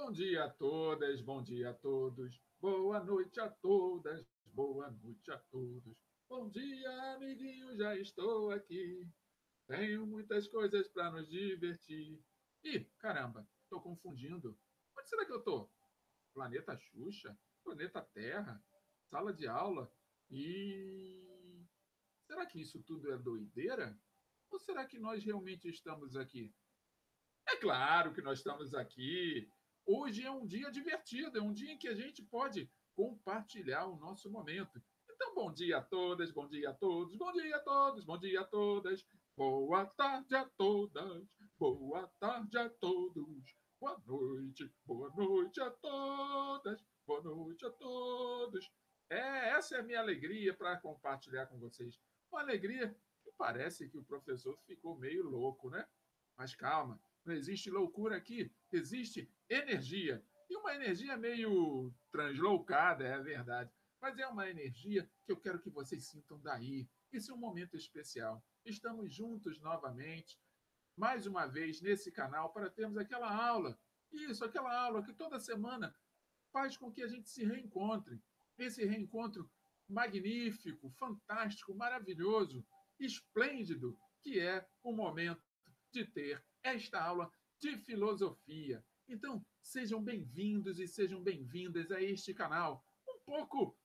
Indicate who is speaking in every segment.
Speaker 1: Bom dia a todas, bom dia a todos. Boa noite a todas, boa noite a todos. Bom dia, amiguinho, já estou aqui. Tenho muitas coisas para nos divertir. Ih, caramba, estou confundindo. Onde será que eu estou? Planeta Xuxa? Planeta Terra? Sala de aula? E será que isso tudo é doideira? Ou será que nós realmente estamos aqui? É claro que nós estamos aqui. Hoje é um dia divertido, é um dia em que a gente pode compartilhar o nosso momento. Então, bom dia a todas, bom dia a todos, bom dia a todos, bom dia a todas. Boa tarde a todas, boa tarde a todos. Boa noite a todas, boa noite a todos. Essa é a minha alegria para compartilhar com vocês. Uma alegria que parece que o professor ficou meio louco, né? Mas calma, não existe loucura aqui, existe energia. E uma energia meio translocada, é verdade. Mas é uma energia que eu quero que vocês sintam daí. Esse é um momento especial. Estamos juntos novamente, mais uma vez nesse canal, para termos aquela aula. Isso, aquela aula que toda semana faz com que a gente se reencontre. Esse reencontro magnífico, fantástico, maravilhoso, esplêndido, que é o momento de ter esta aula de filosofia. Então, sejam bem-vindos e sejam bem-vindas a este canal. Um pouco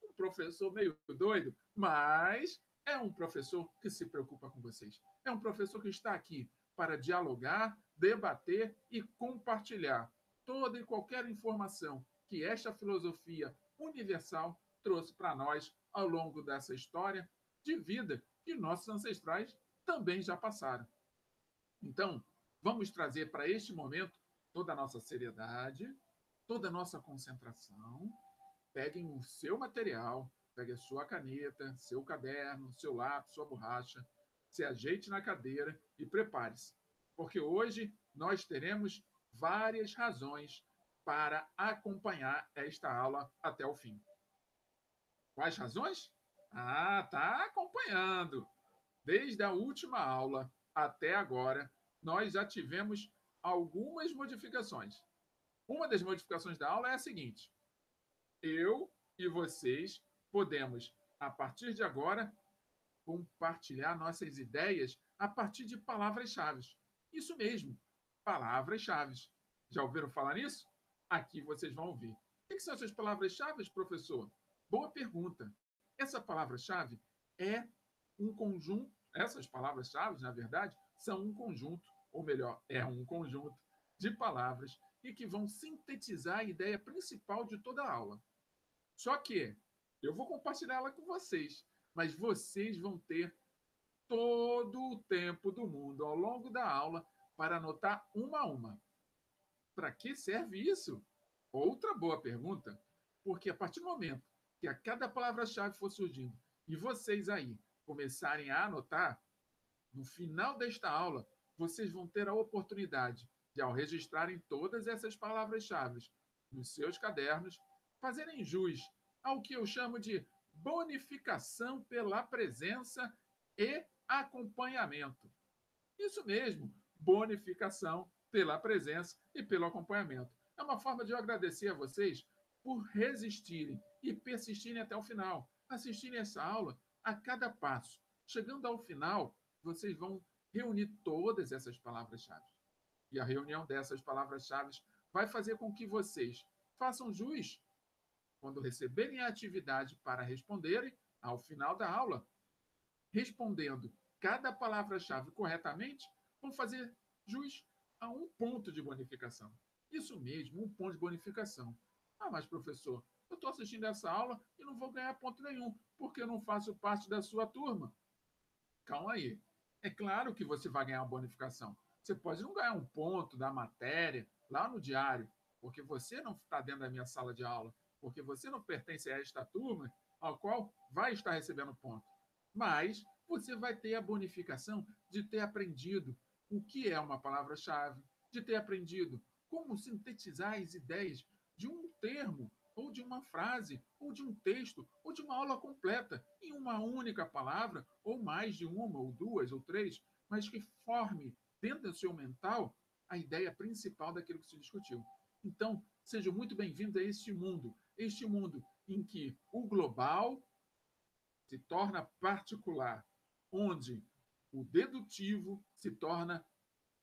Speaker 1: um professor meio doido, mas é um professor que se preocupa com vocês. É um professor que está aqui para dialogar, debater e compartilhar toda e qualquer informação que esta filosofia universal trouxe para nós ao longo dessa história de vida que nossos ancestrais também já passaram. Então, vamos trazer para este momento toda a nossa seriedade, toda a nossa concentração. Peguem o seu material, pegue a sua caneta, seu caderno, seu lápis, sua borracha, se ajeite na cadeira e prepare-se, porque hoje nós teremos várias razões para acompanhar esta aula até o fim. Quais razões? Ah, tá acompanhando. Desde a última aula até agora, nós já tivemos algumas modificações. Uma das modificações da aula é a seguinte: eu e vocês podemos, a partir de agora, compartilhar nossas ideias a partir de palavras-chave. Isso mesmo, palavras-chave. Já ouviram falar nisso? Aqui vocês vão ouvir. O que são essas palavras-chave, professor? Boa pergunta. Essa palavra-chave é um conjunto, essas palavras-chave, na verdade, são um conjunto, ou melhor, é um conjunto de palavras e que vão sintetizar a ideia principal de toda a aula. Só que eu vou compartilhar ela com vocês, mas vocês vão ter todo o tempo do mundo ao longo da aula para anotar uma a uma. Para que serve isso? Outra boa pergunta, porque a partir do momento que a cada palavra-chave for surgindo e vocês aí começarem a anotar, no final desta aula, vocês vão ter a oportunidade de, ao registrarem todas essas palavras-chave nos seus cadernos, fazerem jus ao que eu chamo de bonificação pela presença e acompanhamento. Isso mesmo, bonificação pela presença e pelo acompanhamento. É uma forma de eu agradecer a vocês por resistirem e persistirem até o final, assistirem essa aula a cada passo. Chegando ao final, vocês vão reunir todas essas palavras-chave. E a reunião dessas palavras-chave vai fazer com que vocês façam jus quando receberem a atividade para responderem ao final da aula, respondendo cada palavra-chave corretamente, vão fazer jus a um ponto de bonificação. Isso mesmo, um ponto de bonificação. Ah, mas professor, eu estou assistindo essa aula e não vou ganhar ponto nenhum, porque eu não faço parte da sua turma. Calma aí. É claro que você vai ganhar uma bonificação. Você pode não ganhar um ponto da matéria lá no diário, porque você não está dentro da minha sala de aula, porque você não pertence a esta turma, ao qual vai estar recebendo ponto. Mas você vai ter a bonificação de ter aprendido o que é uma palavra-chave, de ter aprendido como sintetizar as ideias de um termo, ou de uma frase, ou de um texto, ou de uma aula completa, em uma única palavra, ou mais de uma, ou duas, ou três, mas que forme dentro do seu mental a ideia principal daquilo que se discutiu. Então, sejam muito bem-vindos a este mundo em que o global se torna particular, onde o dedutivo se torna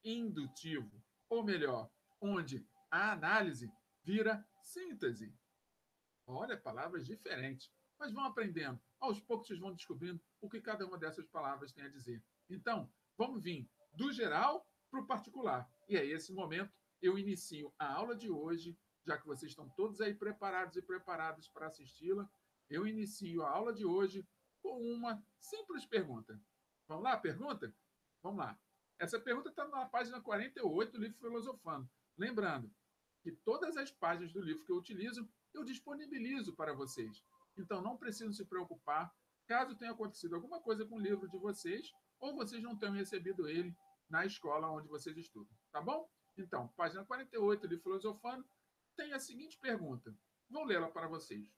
Speaker 1: indutivo, ou melhor, onde a análise vira síntese. Olha, palavras diferentes, mas vão aprendendo. Aos poucos vocês vão descobrindo o que cada uma dessas palavras tem a dizer. Então, vamos vir do geral para o particular. E é esse momento eu inicio a aula de hoje, já que vocês estão todos aí preparados e preparados para assisti-la. Eu inicio a aula de hoje com uma simples pergunta. Vamos lá, pergunta? Vamos lá. Essa pergunta está na página 48 do livro Filosofando. Lembrando que todas as páginas do livro que eu utilizo eu disponibilizo para vocês. Então, não precisam se preocupar caso tenha acontecido alguma coisa com o livro de vocês ou vocês não tenham recebido ele na escola onde vocês estudam. Tá bom? Então, página 48 de Filosofando tem a seguinte pergunta. Vou lê-la para vocês.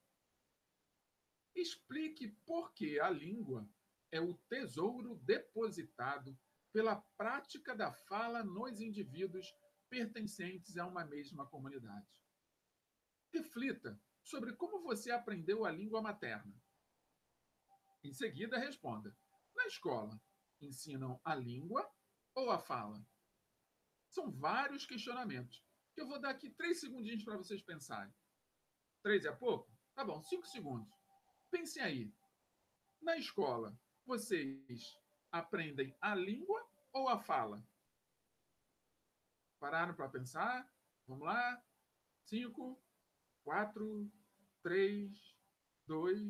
Speaker 1: Explique por que a língua é o tesouro depositado pela prática da fala nos indivíduos pertencentes a uma mesma comunidade. Reflita sobre como você aprendeu a língua materna. Em seguida, responda: na escola, ensinam a língua ou a fala? São vários questionamentos, que eu vou dar aqui 3 segundinhos para vocês pensarem. 3 é pouco? Tá bom, 5 segundos. Pensem aí. Na escola, vocês aprendem a língua ou a fala? Pararam para pensar? Vamos lá. 5, 4, 3, 2,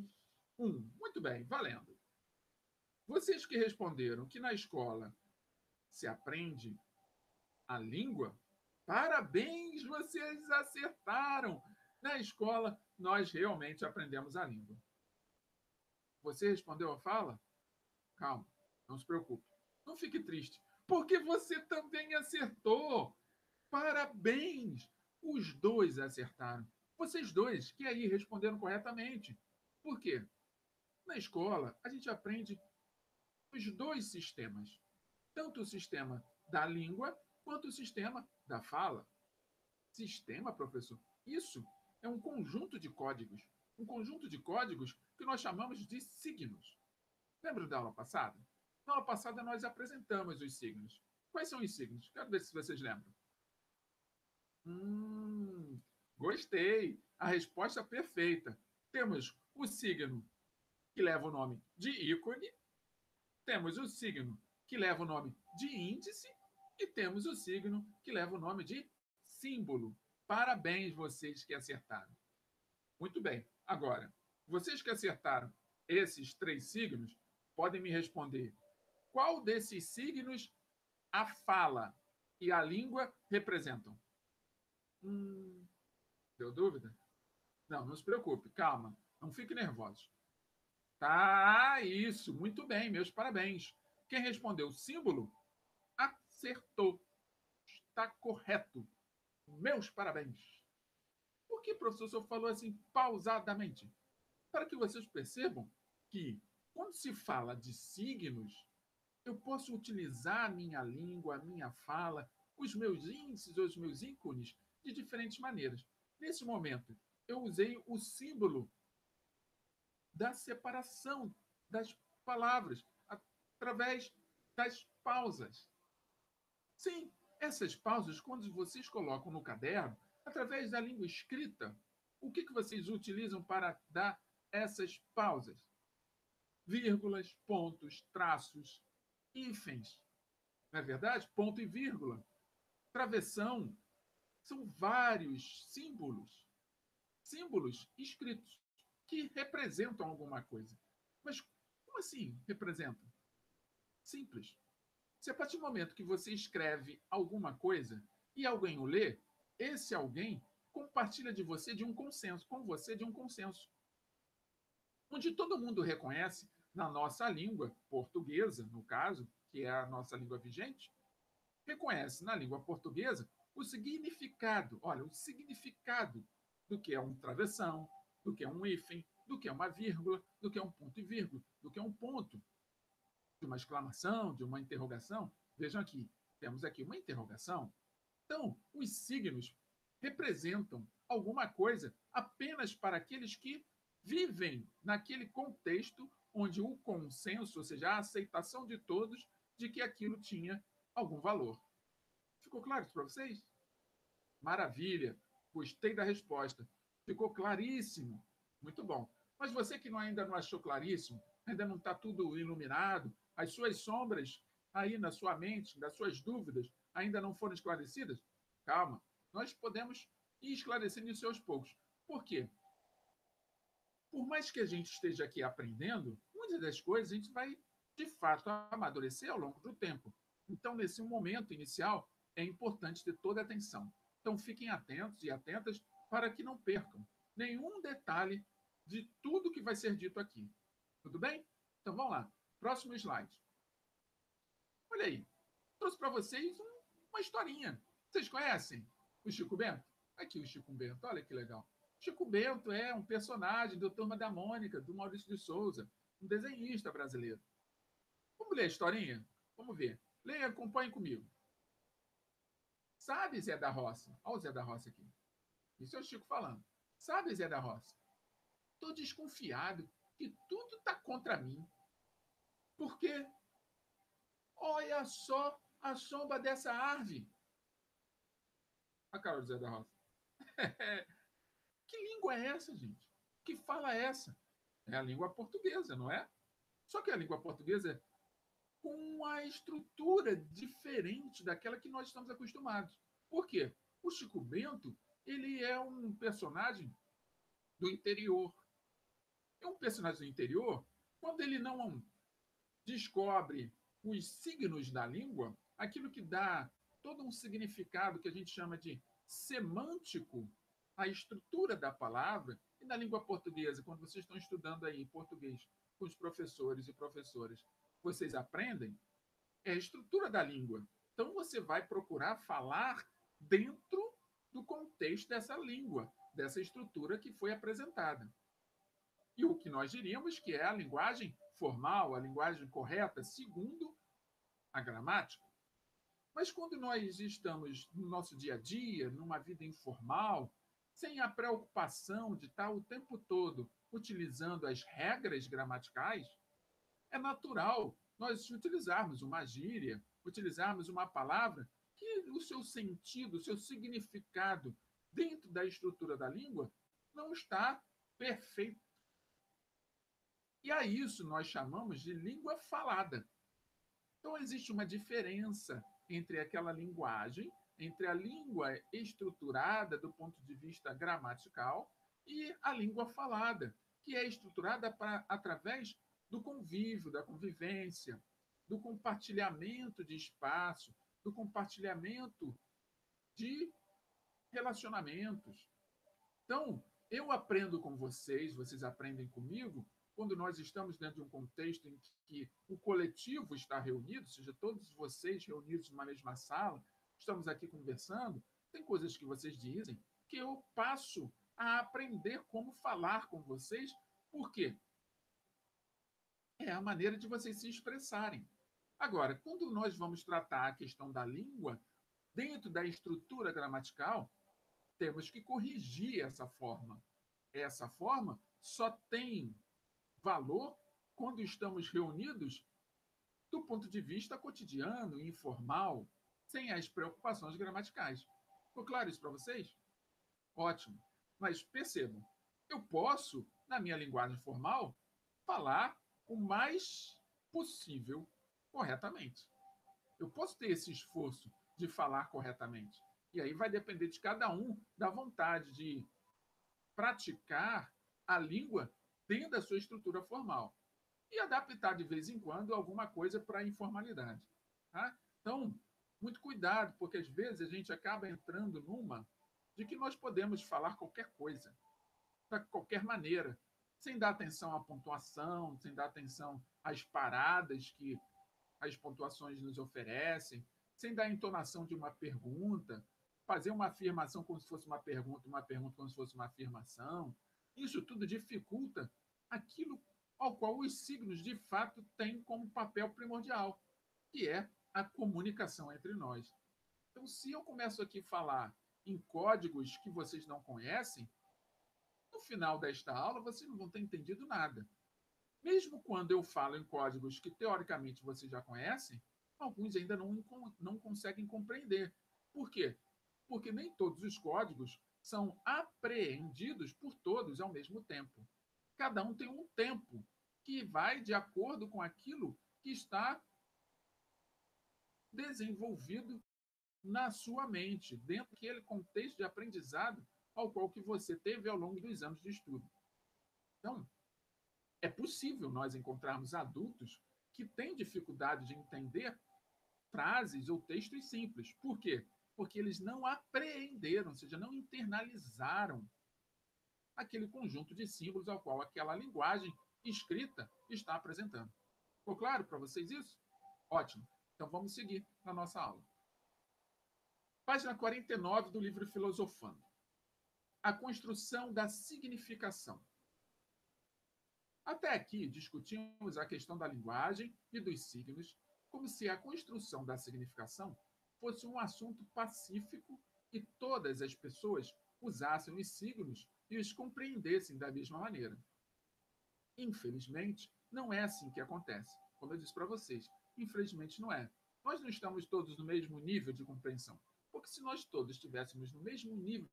Speaker 1: 1. Muito bem, valendo. Vocês que responderam que na escola se aprende a língua, parabéns, vocês acertaram. Na escola, nós realmente aprendemos a língua. Você respondeu a fala? Calma, não se preocupe. Não fique triste, porque você também acertou. Parabéns! Os dois acertaram. Vocês dois que aí responderam corretamente. Por quê? Na escola, a gente aprende os dois sistemas, tanto o sistema da língua quanto o sistema da fala. Sistema, professor? Isso é um conjunto de códigos. Um conjunto de códigos que nós chamamos de signos. Lembra da aula passada? Na aula passada nós apresentamos os signos. Quais são os signos? Quero ver se vocês lembram. Gostei. A resposta perfeita. Temos o signo que leva o nome de ícone, temos o signo que leva o nome de índice e temos o signo que leva o nome de símbolo. Parabéns, vocês que acertaram. Muito bem. Agora, vocês que acertaram esses 3 signos, podem me responder qual desses signos a fala e a língua representam? Deu dúvida? Não, não se preocupe, calma, não fique nervoso. Tá, isso, muito bem, meus parabéns. Quem respondeu símbolo, acertou. Está correto. Meus parabéns. Por que o professor falou assim pausadamente? Para que vocês percebam que, quando se fala de signos, eu posso utilizar a minha língua, a minha fala, os meus índices, os meus ícones, de diferentes maneiras. Nesse momento, eu usei o símbolo da separação das palavras, através das pausas. Sim, essas pausas, quando vocês colocam no caderno, através da língua escrita, o que vocês utilizam para dar essas pausas? Vírgulas, pontos, traços, hífens. Não é verdade? Ponto e vírgula. Travessão. São vários símbolos. Símbolos escritos que representam alguma coisa. Mas como assim representam? Simples. Se a partir do momento que você escreve alguma coisa e alguém o lê, esse alguém compartilha de você de um consenso, com você de um consenso. Onde todo mundo reconhece, na nossa língua portuguesa, no caso, que é a nossa língua vigente, reconhece na língua portuguesa o significado, olha, o significado do que é um travessão, do que é um hífen, do que é uma vírgula, do que é um ponto e vírgula, do que é um ponto, de uma exclamação, de uma interrogação. Vejam aqui, temos aqui uma interrogação. Então, os signos representam alguma coisa apenas para aqueles que vivem naquele contexto onde o consenso, ou seja, a aceitação de todos de que aquilo tinha algum valor. Ficou claro isso para vocês? Maravilha, gostei da resposta. Ficou claríssimo. Muito bom. Mas você que ainda não achou claríssimo, ainda não está tudo iluminado, as suas sombras aí na sua mente, das suas dúvidas, ainda não foram esclarecidas? Calma, nós podemos ir esclarecendo isso aos poucos. Por quê? Por mais que a gente esteja aqui aprendendo, muitas das coisas a gente vai, de fato, amadurecer ao longo do tempo. Então, nesse momento inicial, é importante ter toda a atenção. Então, fiquem atentos e atentas para que não percam nenhum detalhe de tudo que vai ser dito aqui. Tudo bem? Então, vamos lá. Próximo slide. Olha aí. Trouxe para vocês uma historinha. Vocês conhecem o Chico Bento? Aqui o Chico Bento, olha que legal. Chico Bento é um personagem do Turma da Mônica, do Maurício de Souza, um desenhista brasileiro. Vamos ler a historinha? Vamos ver. Leia, acompanhe comigo. Sabe, Zé da Roça? Olha o Zé da Roça aqui. Isso é o Chico falando. Sabe, Zé da Roça? Estou desconfiado que tudo está contra mim. Porque olha só a sombra dessa árvore. A cara do Zé da Roça. Que língua é essa, gente? Que fala é essa? É a língua portuguesa, não é? Só que a língua portuguesa é com uma estrutura diferente daquela que nós estamos acostumados. Por quê? O Chico Bento, ele é um personagem do interior. É um personagem do interior, quando ele não descobre os signos da língua, aquilo que dá todo um significado que a gente chama de semântico, a estrutura da palavra, e na língua portuguesa, quando vocês estão estudando aí português com os professores e professoras, vocês aprendem, é a estrutura da língua. Então você vai procurar falar dentro do contexto dessa língua, dessa estrutura que foi apresentada. E o que nós diríamos que é a linguagem formal, a linguagem correta, segundo a gramática. Mas quando nós estamos no nosso dia a dia, numa vida informal, sem a preocupação de estar o tempo todo utilizando as regras gramaticais, é natural nós utilizarmos uma gíria, utilizarmos uma palavra que o seu sentido, o seu significado dentro da estrutura da língua não está perfeito. E a isso nós chamamos de língua falada. Então, existe uma diferença entre aquela linguagem, entre a língua estruturada do ponto de vista gramatical e a língua falada, que é estruturada através do convívio, da convivência, do compartilhamento de espaço, do compartilhamento de relacionamentos. Então, eu aprendo com vocês, vocês aprendem comigo, quando nós estamos dentro de um contexto em que o coletivo está reunido, ou seja, todos vocês reunidos numa mesma sala, estamos aqui conversando, tem coisas que vocês dizem que eu passo a aprender como falar com vocês, por quê? É a maneira de vocês se expressarem. Agora, quando nós vamos tratar a questão da língua, dentro da estrutura gramatical, temos que corrigir essa forma. Essa forma só tem valor quando estamos reunidos do ponto de vista cotidiano, informal, sem as preocupações gramaticais. Ficou claro isso para vocês? Ótimo. Mas percebam, eu posso, na minha linguagem formal, falar o mais possível corretamente. Eu posso ter esse esforço de falar corretamente. E aí vai depender de cada um da vontade de praticar a língua dentro da sua estrutura formal e adaptar de vez em quando alguma coisa para a informalidade. Tá? Então, muito cuidado, porque às vezes a gente acaba entrando numa de que nós podemos falar qualquer coisa, de qualquer maneira, sem dar atenção à pontuação, sem dar atenção às paradas que as pontuações nos oferecem, sem dar a entonação de uma pergunta, fazer uma afirmação como se fosse uma pergunta como se fosse uma afirmação. Isso tudo dificulta aquilo ao qual os signos de fato têm como papel primordial, que é a comunicação entre nós. Então, se eu começo aqui a falar em códigos que vocês não conhecem, no final desta aula vocês não vão ter entendido nada. Mesmo quando eu falo em códigos que teoricamente vocês já conhecem, alguns ainda não conseguem compreender. Por quê? Porque nem todos os códigos são apreendidos por todos ao mesmo tempo. Cada um tem um tempo que vai de acordo com aquilo que está desenvolvido na sua mente, dentro daquele contexto de aprendizado ao qual que você teve ao longo dos anos de estudo. Então, é possível nós encontrarmos adultos que têm dificuldade de entender frases ou textos simples. Por quê? Porque eles não apreenderam, ou seja, não internalizaram aquele conjunto de símbolos ao qual aquela linguagem escrita está apresentando. Ficou claro para vocês isso? Ótimo. Então vamos seguir na nossa aula. Página 49 do livro Filosofando. A construção da significação. Até aqui discutimos a questão da linguagem e dos signos, como se a construção da significação fosse um assunto pacífico e todas as pessoas usassem os signos e os compreendessem da mesma maneira. Infelizmente, não é assim que acontece. Como eu disse para vocês, infelizmente não é. Nós não estamos todos no mesmo nível de compreensão. Porque se nós todos estivéssemos no mesmo nível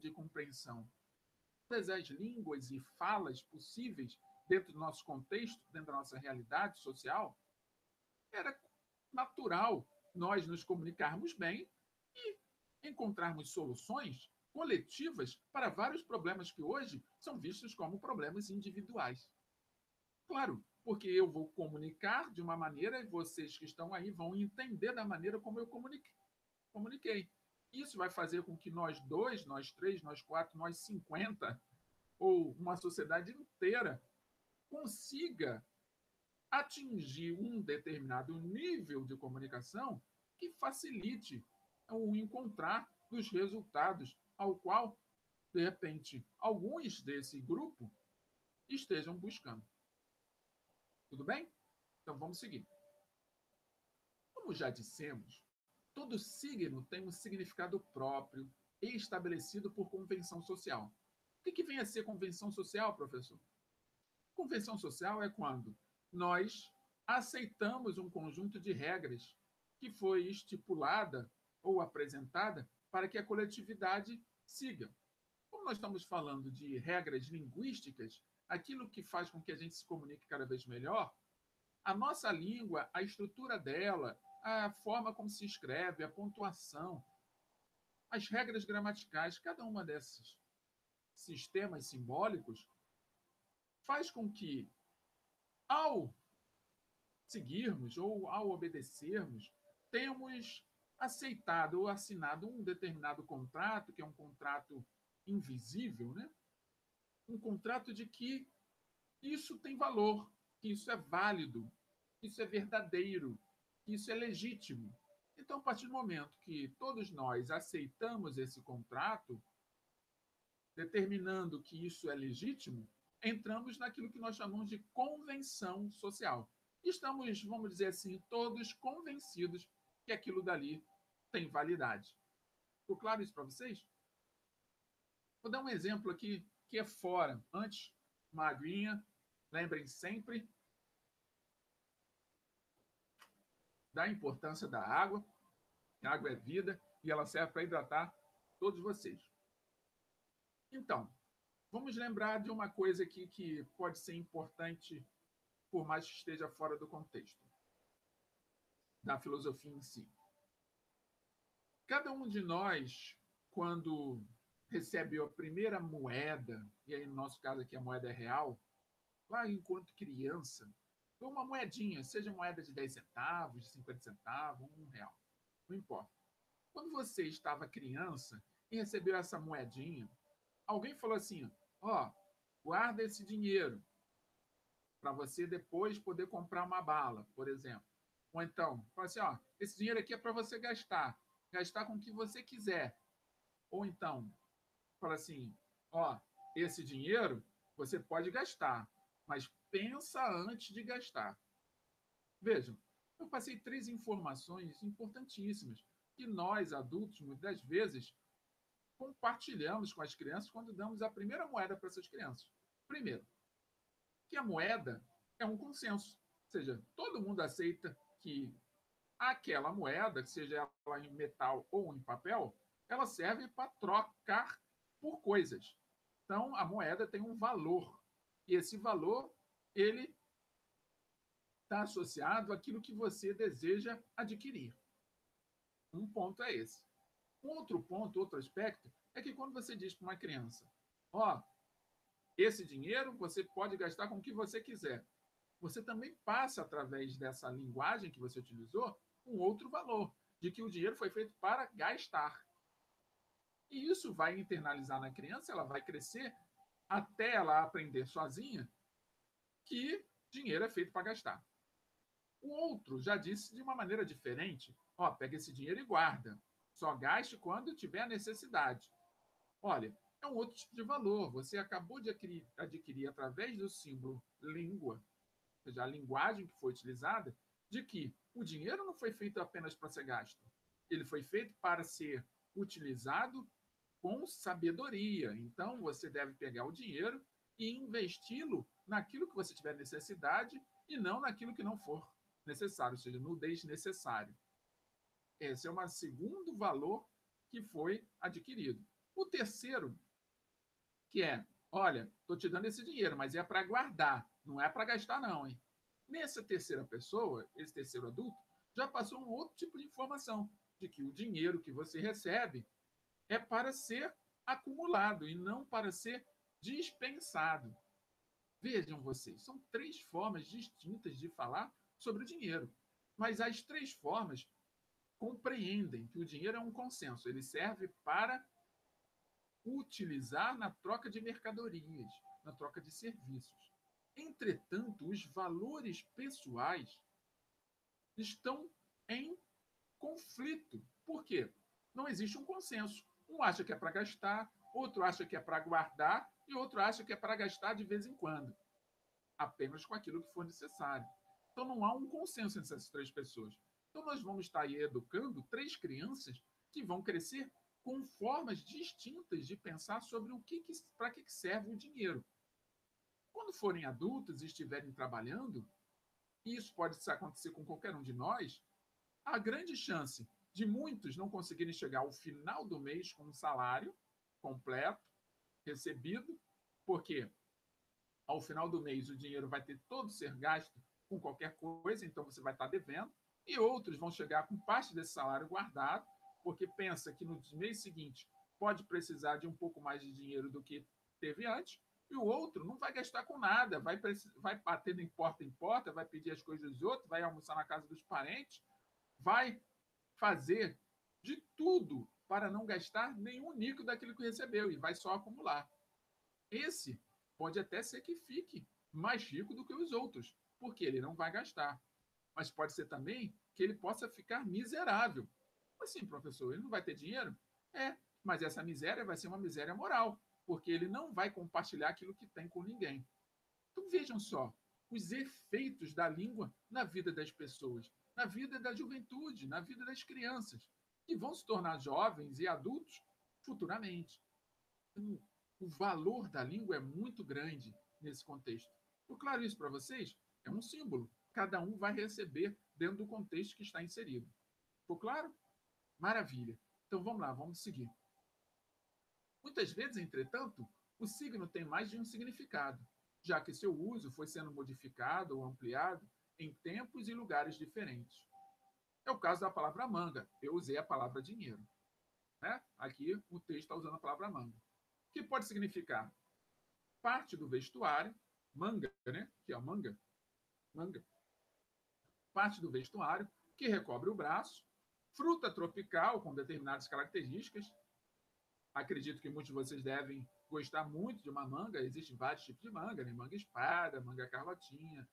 Speaker 1: de compreensão, todas as línguas e falas possíveis dentro do nosso contexto, dentro da nossa realidade social, era natural nós nos comunicarmos bem e encontrarmos soluções coletivas para vários problemas que hoje são vistos como problemas individuais. Claro, porque eu vou comunicar de uma maneira e vocês que estão aí vão entender da maneira como eu comuniquei. Isso vai fazer com que nós dois, nós três, nós quatro, nós 50, ou uma sociedade inteira, consiga atingir um determinado nível de comunicação que facilite o encontrar dos resultados ao qual, de repente, alguns desse grupo estejam buscando. Tudo bem? Então vamos seguir. Como já dissemos, todo signo tem um significado próprio e estabelecido por convenção social. O que vem a ser convenção social, professor? Convenção social é quando nós aceitamos um conjunto de regras que foi estipulada ou apresentada para que a coletividade siga. Como nós estamos falando de regras linguísticas, aquilo que faz com que a gente se comunique cada vez melhor, a nossa língua, a estrutura dela, a forma como se escreve, a pontuação, as regras gramaticais, cada uma desses sistemas simbólicos faz com que, ao seguirmos ou ao obedecermos, tenhamos aceitado ou assinado um determinado contrato, que é um contrato invisível, né? Um contrato de que isso tem valor, que isso é válido, que isso é verdadeiro, que isso é legítimo. Então, a partir do momento que todos nós aceitamos esse contrato, determinando que isso é legítimo, entramos naquilo que nós chamamos de convenção social. Estamos, vamos dizer assim, todos convencidos que aquilo dali tem validade. Ficou claro isso para vocês? Vou dar um exemplo aqui que é fora. Antes, uma aguinha. Lembrem sempre da importância da água. A água é vida e ela serve para hidratar todos vocês. Então, vamos lembrar de uma coisa aqui que pode ser importante, por mais que esteja fora do contexto da filosofia em si. Cada um de nós, quando recebe a primeira moeda, e aí no nosso caso aqui a moeda é real, lá enquanto criança, ou uma moedinha, seja moeda de 10 centavos, de 50 centavos, R$ 1, não importa. Quando você estava criança e recebeu essa moedinha, alguém falou assim, ó, guarda esse dinheiro para você depois poder comprar uma bala, por exemplo. Ou então, fala assim, ó, esse dinheiro aqui é para você gastar com o que você quiser. Ou então, fala assim, ó, esse dinheiro você pode gastar, mas pensa antes de gastar. Vejam, eu passei 3 informações importantíssimas que nós, adultos, muitas vezes, compartilhamos com as crianças quando damos a primeira moeda para essas crianças. Primeiro, que a moeda é um consenso, ou seja, todo mundo aceita que aquela moeda, seja ela em metal ou em papel, ela serve para trocar por coisas. Então, a moeda tem um valor. E esse valor, ele está associado àquilo que você deseja adquirir. Um ponto é esse. Um outro ponto, outro aspecto, é que quando você diz para uma criança, ó, esse dinheiro você pode gastar com o que você quiser. Você também passa, através dessa linguagem que você utilizou, um outro valor, de que o dinheiro foi feito para gastar. E isso vai internalizar na criança, ela vai crescer até ela aprender sozinha que dinheiro é feito para gastar. O outro já disse de uma maneira diferente: ó, pega esse dinheiro e guarda. Só gaste quando tiver necessidade. Olha, é um outro tipo de valor. Você acabou de adquirir através do símbolo língua, ou seja, a linguagem que foi utilizada, de que o dinheiro não foi feito apenas para ser gasto. Ele foi feito para ser utilizado com sabedoria. Então, você deve pegar o dinheiro e investi-lo naquilo que você tiver necessidade e não naquilo que não for necessário, ou seja, no desnecessário. Esse é um segundo valor que foi adquirido. O terceiro, que é, olha, estou te dando esse dinheiro, mas é para guardar, não é para gastar não, hein? Nessa terceira pessoa, esse terceiro adulto, já passou um outro tipo de informação, de que o dinheiro que você recebe é para ser acumulado e não para ser dispensado. Vejam vocês, são três formas distintas de falar sobre o dinheiro, mas as três formas compreendem que o dinheiro é um consenso, ele serve para utilizar na troca de mercadorias, na troca de serviços. Entretanto, os valores pessoais estão em conflito. Por quê? Não existe um consenso. Um acha que é para gastar, outro acha que é para guardar e outro acha que é para gastar de vez em quando, apenas com aquilo que for necessário. Então não há um consenso entre essas três pessoas. Então nós vamos estar aí educando três crianças que vão crescer com formas distintas de pensar sobre para que serve o dinheiro. Quando forem adultos e estiverem trabalhando, e isso pode acontecer com qualquer um de nós, há grande chance de muitos não conseguirem chegar ao final do mês com um salário completo, recebido, porque ao final do mês o dinheiro vai ter todo ser gasto com qualquer coisa, então você vai estar devendo, e outros vão chegar com parte desse salário guardado, porque pensa que no mês seguinte pode precisar de um pouco mais de dinheiro do que teve antes, e o outro não vai gastar com nada, vai batendo em porta, vai pedir as coisas dos outros, vai almoçar na casa dos parentes, vai fazer de tudo para não gastar nenhum níquel daquilo que recebeu e vai só acumular. Esse pode até ser que fique mais rico do que os outros, porque ele não vai gastar. Mas pode ser também que ele possa ficar miserável. Assim, professor, ele não vai ter dinheiro? É, mas essa miséria vai ser uma miséria moral, porque ele não vai compartilhar aquilo que tem com ninguém. Então vejam só os efeitos da língua na vida das pessoas, na vida da juventude, na vida das crianças, que vão se tornar jovens e adultos futuramente. O valor da língua é muito grande nesse contexto. Ficou claro isso para vocês? É um símbolo. Cada um vai receber dentro do contexto que está inserido. Ficou claro? Maravilha. Então vamos lá, vamos seguir. Muitas vezes, entretanto, o signo tem mais de um significado, já que seu uso foi sendo modificado ou ampliado em tempos e lugares diferentes. É o caso da palavra manga. Eu usei a palavra dinheiro. Né? Aqui o texto está usando a palavra manga. O que pode significar? Parte do vestuário, manga, né? Que é a manga, manga. Parte do vestuário que recobre o braço, fruta tropical com determinadas características. Acredito que muitos de vocês devem gostar muito de uma manga. Existem vários tipos de manga, né? Manga espada, manga carlotinha,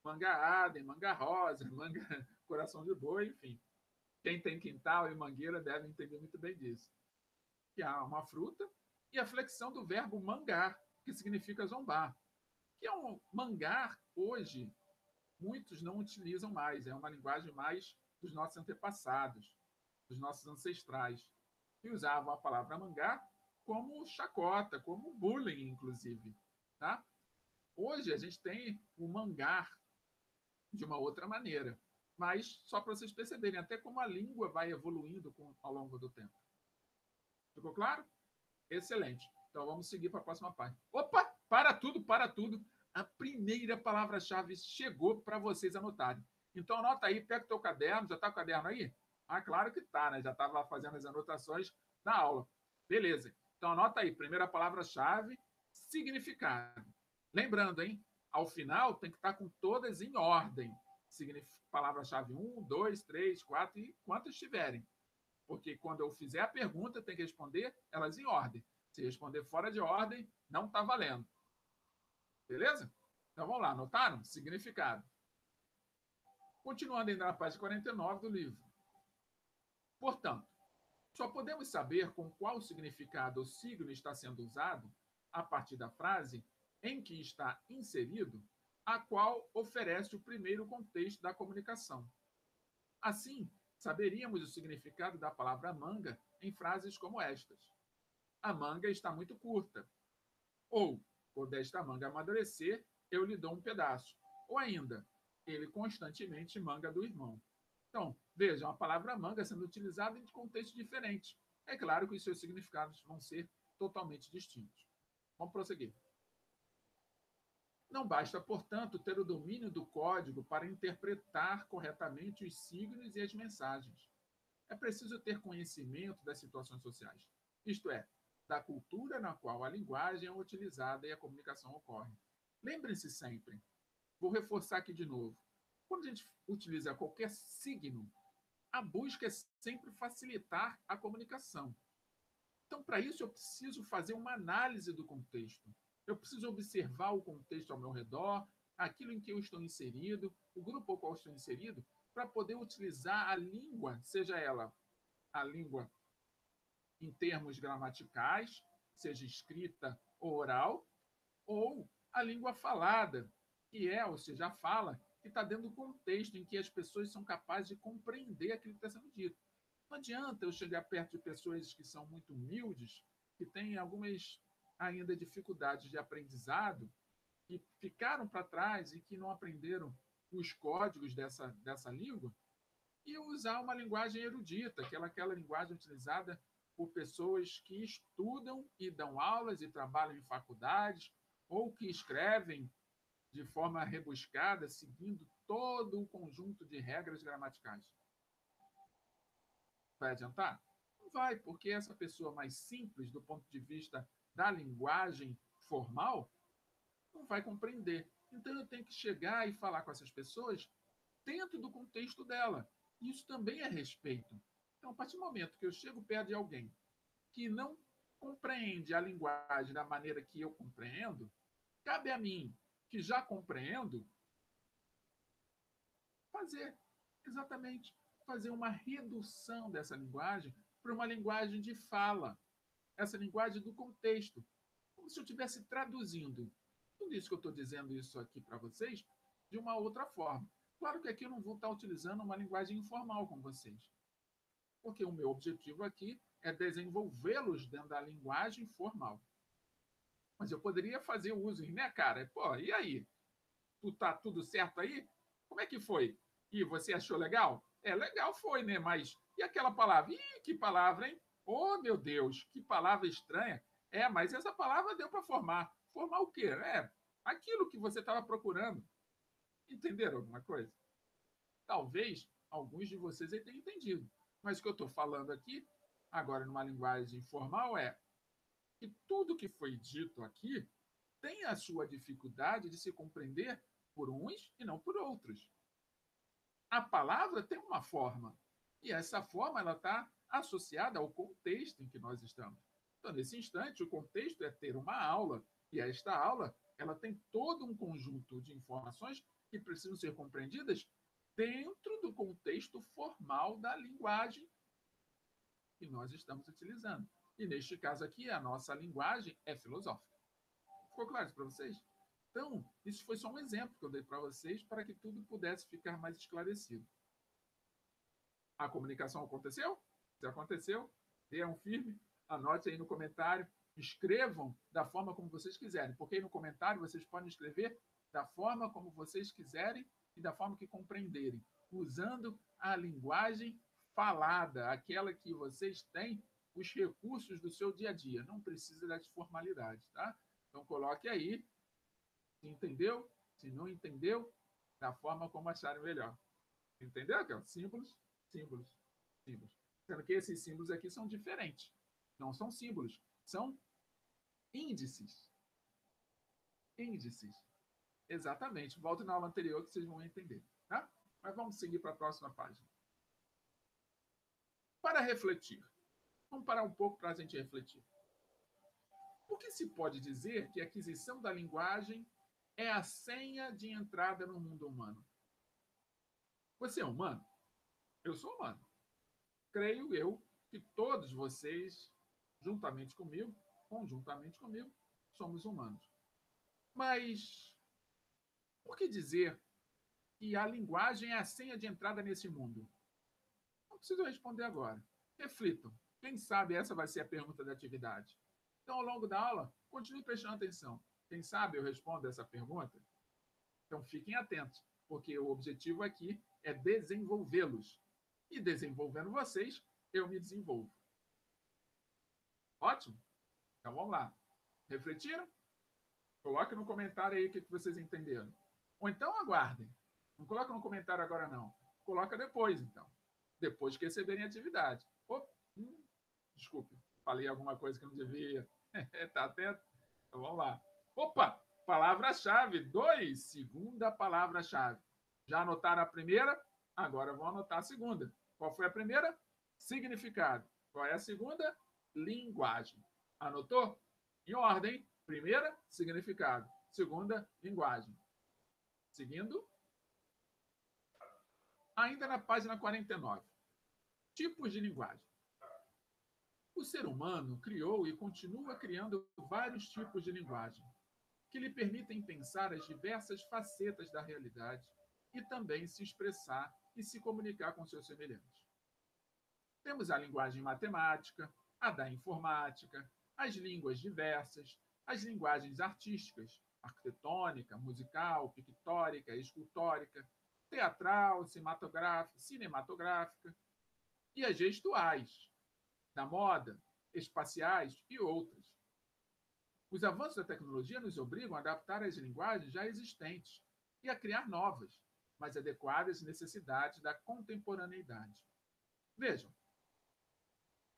Speaker 1: manga Adem, manga rosa, manga coração de boi, enfim. Quem tem quintal e mangueira deve entender muito bem disso. Que há uma fruta e a flexão do verbo mangar, que significa zombar. Que é um mangar, hoje, muitos não utilizam mais. É uma linguagem mais dos nossos antepassados. dos nossos ancestrais, que usavam a palavra mangá como chacota, como bullying, inclusive. Tá? Hoje a gente tem o mangar de uma outra maneira, mas só para vocês perceberem até como a língua vai evoluindo ao longo do tempo. Ficou claro? Excelente. Então vamos seguir para a próxima página. Opa! Para tudo, para tudo. A primeira palavra-chave chegou para vocês anotarem. Então anota aí, pega o teu caderno. Já está o caderno aí? Ah, claro que está, né? Já estava fazendo as anotações da aula. Beleza. Então anota aí, primeira palavra-chave, significado. Lembrando, hein? Ao final tem que estar com todas em ordem. Palavra-chave 1, 2, 3, 4 e quantas tiverem. Porque quando eu fizer a pergunta, tem que responder elas em ordem. Se responder fora de ordem, não está valendo. Beleza? Então vamos lá, anotaram? Significado. Continuando ainda na página 49 do livro. Portanto, só podemos saber com qual significado o signo está sendo usado a partir da frase em que está inserido, a qual oferece o primeiro contexto da comunicação. Assim, saberíamos o significado da palavra manga em frases como estas: a manga está muito curta. Ou, quando esta manga amadurecer, eu lhe dou um pedaço. Ou ainda, ele constantemente manga do irmão. Então, vejam, a palavra manga sendo utilizada em contextos diferentes. É claro que os seus significados vão ser totalmente distintos. Vamos prosseguir. Não basta, portanto, ter o domínio do código para interpretar corretamente os signos e as mensagens. É preciso ter conhecimento das situações sociais, isto é, da cultura na qual a linguagem é utilizada e a comunicação ocorre. Lembrem-se sempre, vou reforçar aqui de novo, quando a gente utiliza qualquer signo, a busca é sempre facilitar a comunicação. Então, para isso, eu preciso fazer uma análise do contexto. Eu preciso observar o contexto ao meu redor, aquilo em que eu estou inserido, o grupo ao qual eu estou inserido, para poder utilizar a língua, seja ela a língua em termos gramaticais, seja escrita ou oral, ou a língua falada, que é, ou seja, a fala, que está dentro do contexto em que as pessoas são capazes de compreender aquilo que está sendo dito. Não adianta eu chegar perto de pessoas que são muito humildes, que têm algumas ainda dificuldades de aprendizado, que ficaram para trás e que não aprenderam os códigos dessa língua, e usar uma linguagem erudita, aquela linguagem utilizada por pessoas que estudam e dão aulas e trabalham em faculdades, ou que escrevem de forma rebuscada, seguindo todo o conjunto de regras gramaticais. Vai adiantar? Não vai, porque essa pessoa mais simples, do ponto de vista da linguagem formal, não vai compreender. Então eu tenho que chegar e falar com essas pessoas dentro do contexto dela. Isso também é respeito. Então, a partir do momento que eu chego perto de alguém que não compreende a linguagem da maneira que eu compreendo, cabe a mim, que já compreendo, fazer exatamente fazer uma redução dessa linguagem para uma linguagem de fala, essa linguagem do contexto, como se eu estivesse traduzindo tudo isso que eu estou dizendo isso aqui para vocês de uma outra forma. Claro que aqui eu não vou estar utilizando uma linguagem informal com vocês, porque o meu objetivo aqui é desenvolvê-los dentro da linguagem formal. Mas eu poderia fazer uso, né, cara? Pô, e aí? Tu tá tudo certo aí? Como é que foi? E você achou legal? É, legal foi, né? Mas e aquela palavra? Ih, que palavra, hein? Oh, meu Deus, que palavra estranha. É, mas essa palavra deu para formar. Formar o quê? É, aquilo que você estava procurando. Entenderam alguma coisa? Talvez alguns de vocês aí tenham entendido. Mas o que eu estou falando aqui, agora numa linguagem formal, é que tudo que foi dito aqui tem a sua dificuldade de se compreender por uns e não por outros. A palavra tem uma forma, e essa forma ela está associada ao contexto em que nós estamos. Então, nesse instante, o contexto é ter uma aula, e esta aula ela tem todo um conjunto de informações que precisam ser compreendidas dentro do contexto formal da linguagem que nós estamos utilizando. E neste caso aqui, a nossa linguagem é filosófica. Ficou claro isso para vocês? Então, isso foi só um exemplo que eu dei para vocês para que tudo pudesse ficar mais esclarecido. A comunicação aconteceu? Se aconteceu, dê um firme, anote aí no comentário, escrevam da forma como vocês quiserem, porque aí no comentário vocês podem escrever da forma como vocês quiserem e da forma que compreenderem, usando a linguagem falada, aquela que vocês têm os recursos do seu dia a dia. Não precisa das formalidades, tá? Então coloque aí, se entendeu, se não entendeu, da forma como acharem melhor. Entendeu, Kel? Símbolos, símbolos, símbolos. Sendo que esses símbolos aqui são diferentes. Não são símbolos, são índices. Índices. Exatamente. Volte na aula anterior que vocês vão entender. Tá? Mas vamos seguir para a próxima página. Para refletir. Vamos parar um pouco para a gente refletir. Por que se pode dizer que a aquisição da linguagem é a senha de entrada no mundo humano? Você é humano? Eu sou humano. Creio eu que todos vocês, conjuntamente comigo, somos humanos. Mas por que dizer que a linguagem é a senha de entrada nesse mundo? Não preciso responder agora. Reflitam. Quem sabe essa vai ser a pergunta da atividade. Então, ao longo da aula, continue prestando atenção. Quem sabe eu respondo essa pergunta? Então, fiquem atentos, porque o objetivo aqui é desenvolvê-los. E desenvolvendo vocês, eu me desenvolvo. Ótimo? Então, vamos lá. Refletiram? Coloque no comentário aí o que vocês entenderam. Ou então aguardem. Não coloca no comentário agora, não. Coloca depois, então. Depois que receberem a atividade. Desculpe, falei alguma coisa que não devia. Tá atento? Então vamos lá. Opa! Palavra-chave 2. Segunda palavra-chave. Já anotaram a primeira? Agora vão anotar a segunda. Qual foi a primeira? Significado. Qual é a segunda? Linguagem. Anotou? Em ordem. Primeira, significado. Segunda, linguagem. Seguindo. Ainda na página 49. Tipos de linguagem. O ser humano criou e continua criando vários tipos de linguagem, que lhe permitem pensar as diversas facetas da realidade e também se expressar e se comunicar com seus semelhantes. Temos a linguagem matemática, a da informática, as línguas diversas, as linguagens artísticas, arquitetônica, musical, pictórica, escultórica, teatral, cinematográfica, e as gestuais, da moda, espaciais e outras. Os avanços da tecnologia nos obrigam a adaptar as linguagens já existentes e a criar novas, mais adequadas às necessidades da contemporaneidade. Vejam,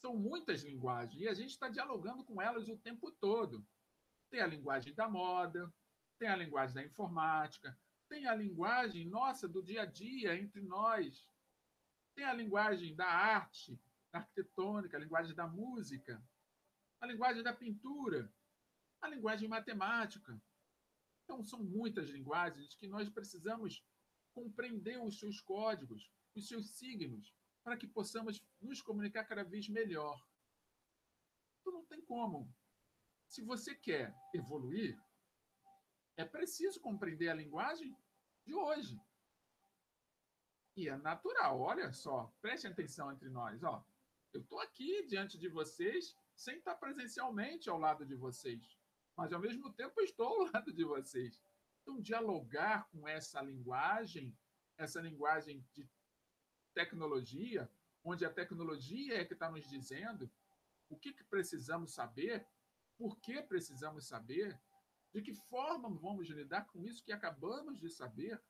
Speaker 1: são muitas linguagens e a gente está dialogando com elas o tempo todo. Tem a linguagem da moda, tem a linguagem da informática, tem a linguagem nossa do dia a dia entre nós, tem a linguagem da arte, da arquitetônica, a linguagem da música, a linguagem da pintura, a linguagem matemática. Então, são muitas linguagens que nós precisamos compreender os seus códigos, os seus signos, para que possamos nos comunicar cada vez melhor. Então, não tem como. Se você quer evoluir, é preciso compreender a linguagem de hoje. E é natural, olha só, prestem atenção entre nós. Ó, eu estou aqui diante de vocês, sem estar presencialmente ao lado de vocês, mas ao mesmo tempo estou ao lado de vocês. Então, dialogar com essa linguagem de tecnologia, onde a tecnologia é que está nos dizendo o que precisamos saber, por que precisamos saber, de que forma vamos lidar com isso que acabamos de saber,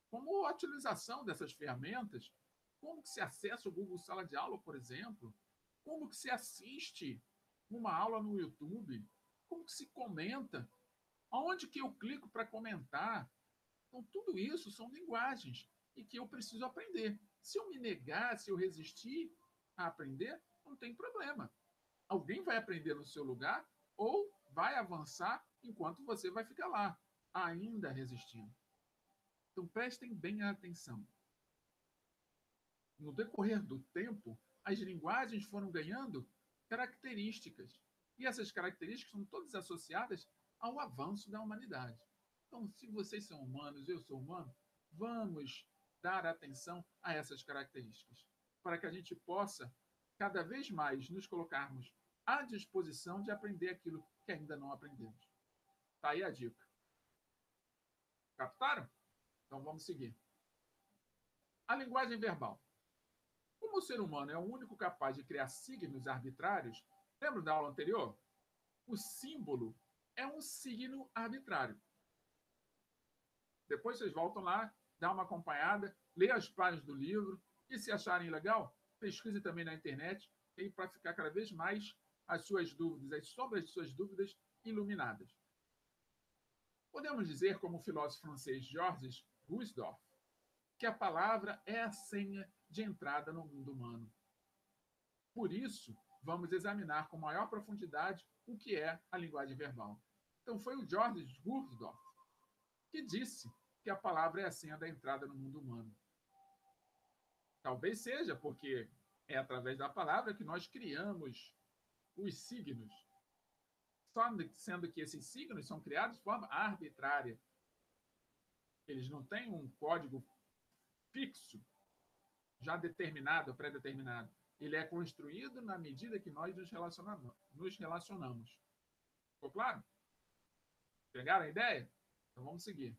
Speaker 1: como a utilização dessas ferramentas, como que se acessa o Google Sala de Aula, por exemplo, como que se assiste uma aula no YouTube, como que se comenta, aonde que eu clico para comentar. Então, tudo isso são linguagens e que eu preciso aprender. Se eu me negar, se eu resistir a aprender, não tem problema. Alguém vai aprender no seu lugar ou vai avançar enquanto você vai ficar lá, ainda resistindo. Então, prestem bem atenção. No decorrer do tempo, as linguagens foram ganhando características. E essas características são todas associadas ao avanço da humanidade. Então, se vocês são humanos, eu sou humano, vamos dar atenção a essas características, para que a gente possa cada vez mais nos colocarmos à disposição de aprender aquilo que ainda não aprendemos. Está aí a dica. Captaram? Então vamos seguir. A linguagem verbal. Como o ser humano é o único capaz de criar signos arbitrários, lembra da aula anterior? O símbolo é um signo arbitrário. Depois vocês voltam lá, dá uma acompanhada, lê as páginas do livro e, se acharem legal, pesquise também na internet para ficar cada vez mais as suas dúvidas, as sombras de suas dúvidas iluminadas. Podemos dizer, como o filósofo francês Georges Gusdorff, que a palavra é a senha de entrada no mundo humano. Por isso, vamos examinar com maior profundidade o que é a linguagem verbal. Então, foi o Georges Gusdorff que disse que a palavra é a senha da entrada no mundo humano. Talvez seja porque é através da palavra que nós criamos os signos, só sendo que esses signos são criados de forma arbitrária. Eles não têm um código fixo, já determinado, pré-determinado. Ele é construído na medida que nós nos relacionamos. Ficou claro? Pegaram a ideia? Então vamos seguir.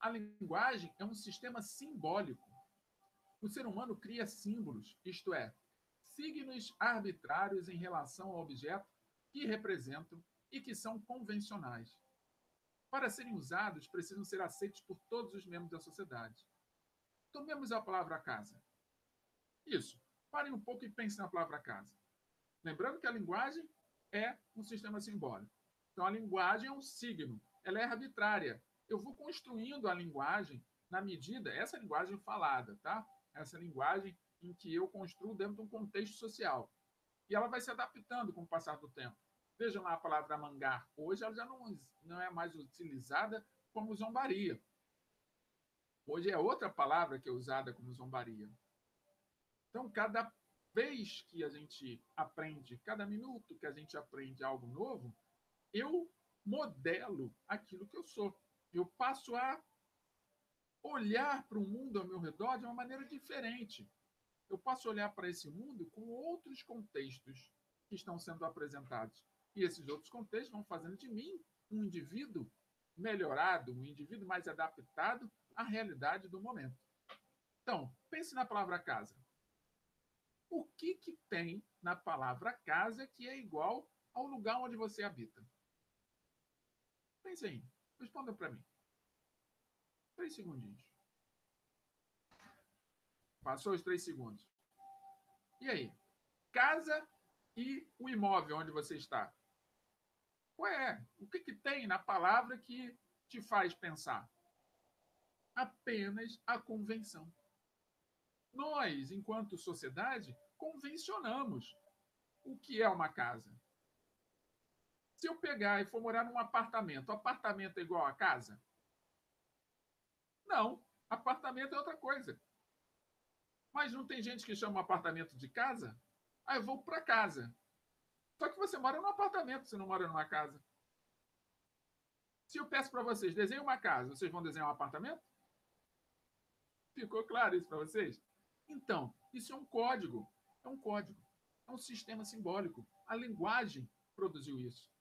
Speaker 1: A linguagem é um sistema simbólico. O ser humano cria símbolos, isto é, signos arbitrários em relação ao objeto que representam e que são convencionais. Para serem usados, precisam ser aceitos por todos os membros da sociedade. Tomemos a palavra casa. Isso. Parem um pouco e pensem na palavra casa. Lembrando que a linguagem é um sistema simbólico. Então, a linguagem é um signo. Ela é arbitrária. Eu vou construindo a linguagem na medida... Essa linguagem falada, tá? Essa linguagem em que eu construo dentro de um contexto social. E ela vai se adaptando com o passar do tempo. Vejam lá a palavra mangar. Hoje ela já não é mais utilizada como zombaria. Hoje é outra palavra que é usada como zombaria. Então, cada vez que a gente aprende, cada minuto que a gente aprende algo novo, eu modelo aquilo que eu sou. Eu passo a olhar para o mundo ao meu redor de uma maneira diferente. Eu passo a olhar para esse mundo com outros contextos que estão sendo apresentados. E esses outros contextos vão fazendo de mim um indivíduo melhorado, um indivíduo mais adaptado à realidade do momento. Então, pense na palavra casa. O que tem na palavra casa que é igual ao lugar onde você habita? Pense aí. Responda para mim. 3 segundinhos. Passou os 3 segundos. E aí? Casa e o imóvel onde você está. Qual é? O que tem na palavra que te faz pensar? Apenas a convenção. Nós, enquanto sociedade, convencionamos o que é uma casa. Se eu pegar e for morar num apartamento, apartamento é igual a casa? Não, apartamento é outra coisa. Mas não tem gente que chama um apartamento de casa? Ah, eu vou para casa. Só que você mora num apartamento, você não mora numa casa. Se eu peço para vocês, desenhem uma casa, vocês vão desenhar um apartamento? Ficou claro isso para vocês? Então, isso é um código. É um código. É um sistema simbólico. A linguagem produziu isso.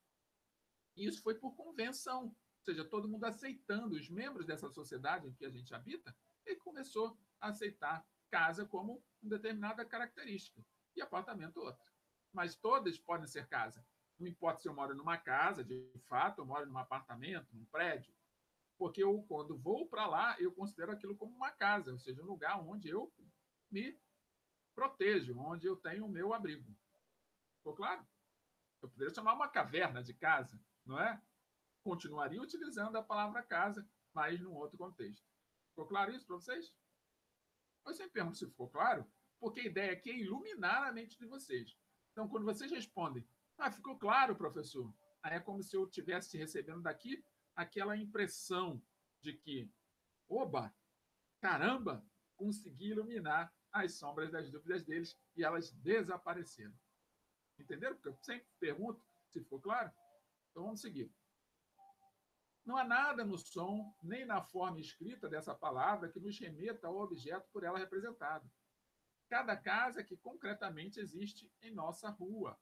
Speaker 1: E isso foi por convenção. Ou seja, todo mundo aceitando, os membros dessa sociedade em que a gente habita, e começou a aceitar casa como uma determinada característica e apartamento outra. Mas todas podem ser casa. Não importa se eu moro numa casa, de fato, eu moro num apartamento, num prédio, porque eu, quando vou para lá, eu considero aquilo como uma casa, ou seja, um lugar onde eu me protejo, onde eu tenho o meu abrigo. Ficou claro? Eu poderia chamar uma caverna de casa, não é? Continuaria utilizando a palavra casa, mas num outro contexto. Ficou claro isso para vocês? Eu sempre pergunto se ficou claro, porque a ideia aqui é iluminar a mente de vocês. Então, quando vocês respondem, ficou claro, professor, aí é como se eu estivesse recebendo daqui aquela impressão de que, oba, caramba, consegui iluminar as sombras das dúvidas deles e elas desapareceram. Entenderam? Porque eu sempre pergunto se ficou claro. Então, vamos seguir. Não há nada no som, nem na forma escrita dessa palavra que nos remeta ao objeto por ela representado. cada casa que concretamente existe em nossa rua.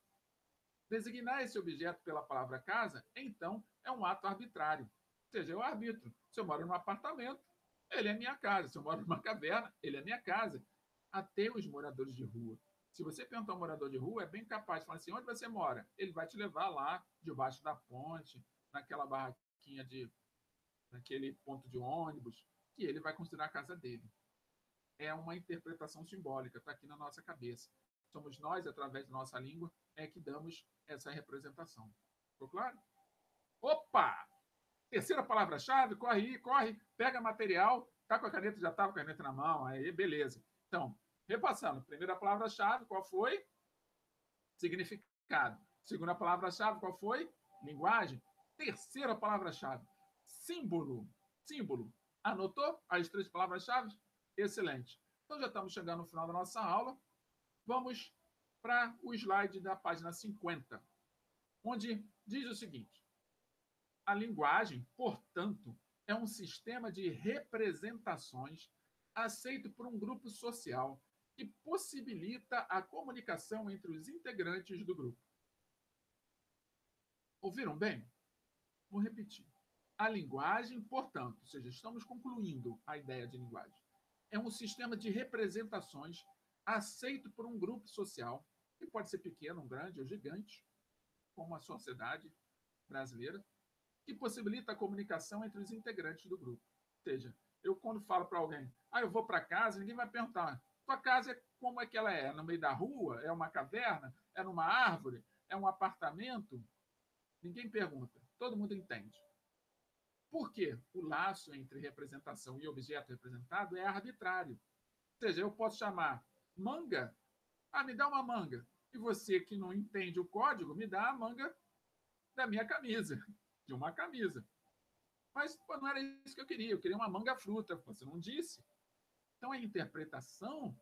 Speaker 1: Designar esse objeto pela palavra casa, então, é um ato arbitrário. Ou seja, eu arbitro. Se eu moro num apartamento, ele é minha casa. Se eu moro numa caverna, ele é minha casa. Até os moradores de rua. Se você perguntar a um morador de rua, é bem capaz de falar assim: onde você mora? Ele vai te levar lá, debaixo da ponte, naquela barraquinha naquele ponto de ônibus, que ele vai considerar a casa dele. É uma interpretação simbólica, está aqui na nossa cabeça. Somos nós, através da nossa língua, que damos essa representação. Ficou claro? Opa! Terceira palavra-chave, corre aí, corre, pega material, tá com a caneta, já tá com a caneta na mão, aí beleza. Então, repassando, primeira palavra-chave, qual foi? Significado. Segunda palavra-chave, qual foi? Linguagem. Terceira palavra-chave, símbolo. Símbolo. Anotou as três palavras-chave? Excelente. Então já estamos chegando no final da nossa aula. Vamos para o slide da página 50, onde diz o seguinte: a linguagem, portanto, é um sistema de representações aceito por um grupo social que possibilita a comunicação entre os integrantes do grupo. Ouviram bem? Vou repetir. A linguagem, portanto, ou seja, estamos concluindo a ideia de linguagem, é um sistema de representações aceito por um grupo social, que pode ser pequeno, grande ou gigante, como a sociedade brasileira, que possibilita a comunicação entre os integrantes do grupo. Ou seja, eu quando falo para alguém, eu vou para casa, ninguém vai perguntar, tua casa como é que ela é? É no meio da rua? É uma caverna? É numa árvore? É um apartamento? Ninguém pergunta, todo mundo entende. Por quê? O laço entre representação e objeto representado é arbitrário. Ou seja, eu posso chamar manga, me dá uma manga. E você que não entende o código, me dá a manga da minha camisa, de uma camisa. Mas pô, não era isso que eu queria uma manga fruta, você não disse. Então a interpretação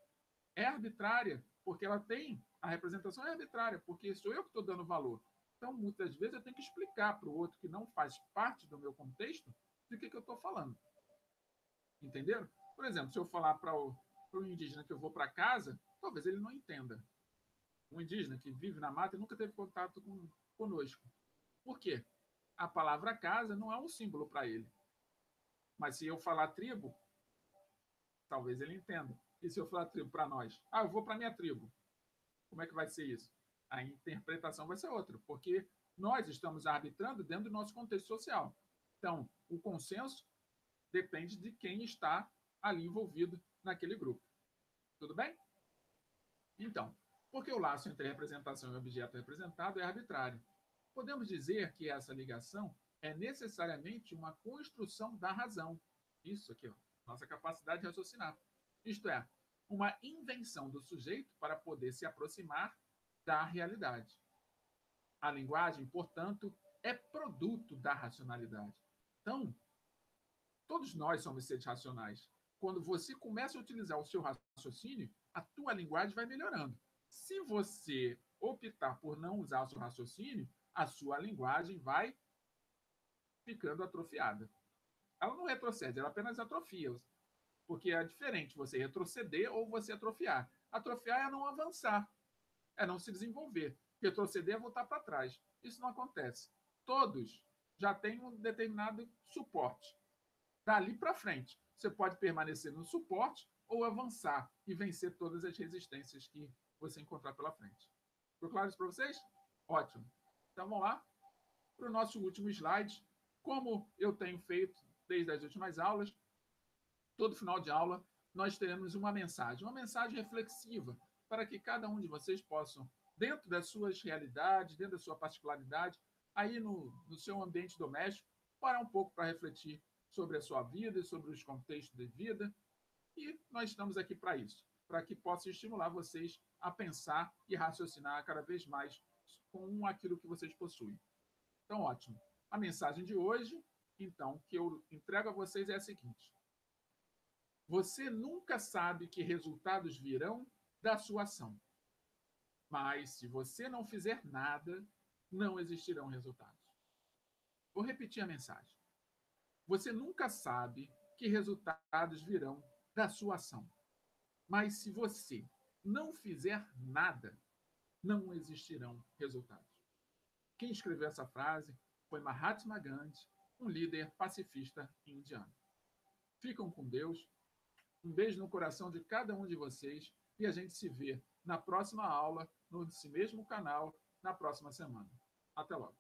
Speaker 1: é arbitrária, porque ela tem, a representação é arbitrária, porque sou eu que estou dando valor. Então, muitas vezes, eu tenho que explicar para o outro que não faz parte do meu contexto do que eu estou falando. Entenderam? Por exemplo, se eu falar para o indígena que eu vou para casa, talvez ele não entenda. Um indígena que vive na mata e nunca teve contato conosco. Por quê? A palavra casa não é um símbolo para ele. Mas se eu falar tribo, talvez ele entenda. E se eu falar tribo para nós? Eu vou para minha tribo. Como é que vai ser isso? A interpretação vai ser outra, porque nós estamos arbitrando dentro do nosso contexto social. Então, o consenso depende de quem está ali envolvido naquele grupo. Tudo bem? Então, porque o laço entre representação e objeto representado é arbitrário. Podemos dizer que essa ligação é necessariamente uma construção da razão. Isso aqui, ó, nossa capacidade de raciocinar. Isto é, uma invenção do sujeito para poder se aproximar da realidade. A linguagem, portanto, é produto da racionalidade. Então, todos nós somos seres racionais. Quando você começa a utilizar o seu raciocínio, a tua linguagem vai melhorando. Se você optar por não usar o seu raciocínio, a sua linguagem vai ficando atrofiada. Ela não retrocede, ela apenas atrofia. Porque é diferente você retroceder ou você atrofiar. Atrofiar é não avançar, é não se desenvolver. Retroceder é voltar para trás. Isso não acontece. Todos já têm um determinado suporte. Dali para frente, você pode permanecer no suporte ou avançar e vencer todas as resistências que você encontrar pela frente. Ficou claro isso para vocês? Ótimo. Então vamos lá para o nosso último slide. Como eu tenho feito desde as últimas aulas, todo final de aula nós teremos uma mensagem reflexiva, para que cada um de vocês possam, dentro das suas realidades, dentro da sua particularidade, aí no seu ambiente doméstico, parar um pouco para refletir sobre a sua vida e sobre os contextos de vida. E nós estamos aqui para isso, para que possa estimular vocês a pensar e raciocinar cada vez mais com aquilo que vocês possuem. Então, ótimo. A mensagem de hoje, então, que eu entrego a vocês é a seguinte: você nunca sabe que resultados virão da sua ação. Mas, se você não fizer nada, não existirão resultados. Vou repetir a mensagem. Você nunca sabe que resultados virão da sua ação. Mas, se você não fizer nada, não existirão resultados. Quem escreveu essa frase foi Mahatma Gandhi, um líder pacifista indiano. Ficam com Deus. Um beijo no coração de cada um de vocês e a gente se vê na próxima aula, nesse mesmo canal, na próxima semana. Até logo.